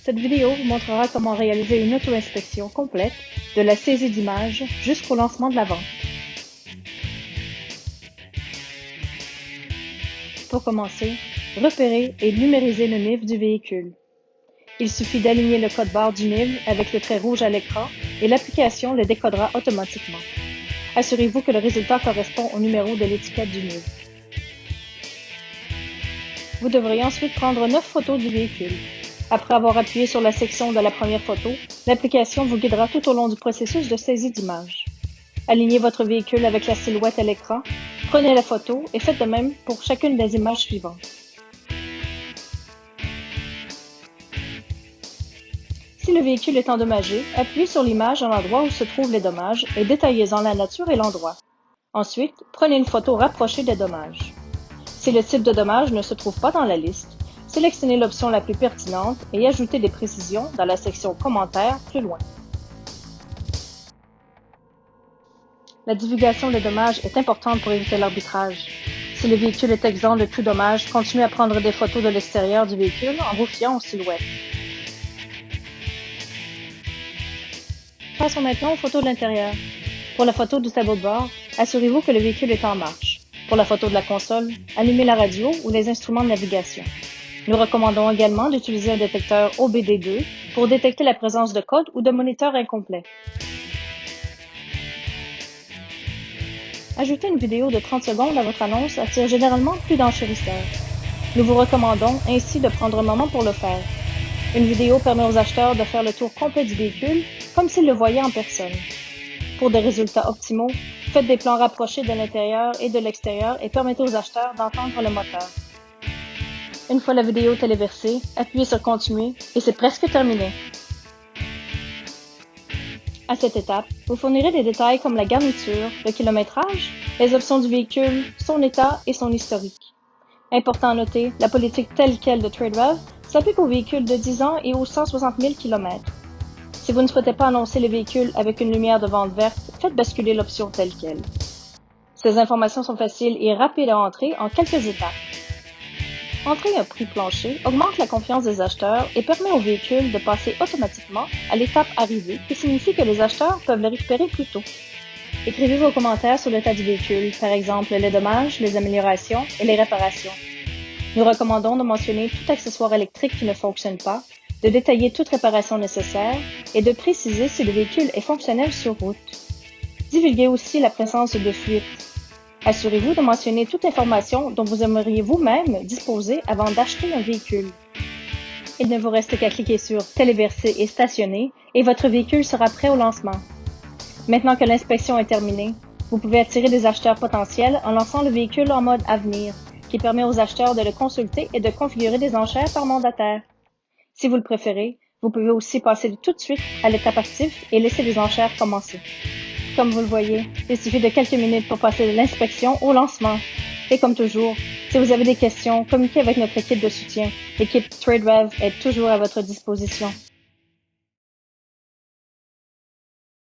Cette vidéo vous montrera comment réaliser une auto-inspection complète de la saisie d'images jusqu'au lancement de la vente. Pour commencer, repérez et numériser le NIF du véhicule. Il suffit d'aligner le code-barre du NIF avec le trait rouge à l'écran et l'application le décodera automatiquement. Assurez-vous que le résultat correspond au numéro de l'étiquette du NIF. Vous devrez ensuite prendre 9 photos du véhicule. Après avoir appuyé sur la section de la première photo, l'application vous guidera tout au long du processus de saisie d'image. Alignez votre véhicule avec la silhouette à l'écran, prenez la photo et faites de même pour chacune des images suivantes. Si le véhicule est endommagé, appuyez sur l'image à l'endroit où se trouvent les dommages et détaillez-en la nature et l'endroit. Ensuite, prenez une photo rapprochée des dommages. Si le type de dommage ne se trouve pas dans la liste, sélectionnez l'option la plus pertinente et ajoutez des précisions dans la section Commentaires plus loin. La divulgation des dommages est importante pour éviter l'arbitrage. Si le véhicule est exempt de tout dommage, continuez à prendre des photos de l'extérieur du véhicule en vous fiant aux silhouettes. Passons maintenant aux photos de l'intérieur. Pour la photo du tableau de bord, assurez-vous que le véhicule est en marche. Pour la photo de la console, allumez la radio ou les instruments de navigation. Nous recommandons également d'utiliser un détecteur OBD2 pour détecter la présence de codes ou de moniteurs incomplets. Ajouter une vidéo de 30 secondes à votre annonce attire généralement plus d'enchérisseurs. Nous vous recommandons ainsi de prendre un moment pour le faire. Une vidéo permet aux acheteurs de faire le tour complet du véhicule comme s'ils le voyaient en personne. Pour des résultats optimaux, faites des plans rapprochés de l'intérieur et de l'extérieur et permettez aux acheteurs d'entendre le moteur. Une fois la vidéo téléversée, appuyez sur Continuer et c'est presque terminé. À cette étape, vous fournirez des détails comme la garniture, le kilométrage, les options du véhicule, son état et son historique. Important à noter, la politique telle quelle de TradeRev s'applique aux véhicules de 10 ans et aux 160 000 km. Si vous ne souhaitez pas annoncer le véhicule avec une lumière de vente verte, faites basculer l'option telle quelle. Ces informations sont faciles et rapides à entrer en quelques étapes. Entrer un prix plancher augmente la confiance des acheteurs et permet au véhicule de passer automatiquement à l'étape arrivée, qui signifie que les acheteurs peuvent le récupérer plus tôt. Écrivez vos commentaires sur l'état du véhicule, par exemple les dommages, les améliorations et les réparations. Nous recommandons de mentionner tout accessoire électrique qui ne fonctionne pas, de détailler toute réparation nécessaire et de préciser si le véhicule est fonctionnel sur route. Divulguez aussi la présence de fuites. Assurez-vous de mentionner toute information dont vous aimeriez vous-même disposer avant d'acheter un véhicule. Il ne vous reste qu'à cliquer sur « Téléverser et stationner » et votre véhicule sera prêt au lancement. Maintenant que l'inspection est terminée, vous pouvez attirer des acheteurs potentiels en lançant le véhicule en mode « Avenir » qui permet aux acheteurs de le consulter et de configurer des enchères par mandataire. Si vous le préférez, vous pouvez aussi passer tout de suite à l'étape active et laisser les enchères commencer. Comme vous le voyez, il suffit de quelques minutes pour passer de l'inspection au lancement. Et comme toujours, si vous avez des questions, communiquez avec notre équipe de soutien. L'équipe TradeRev est toujours à votre disposition.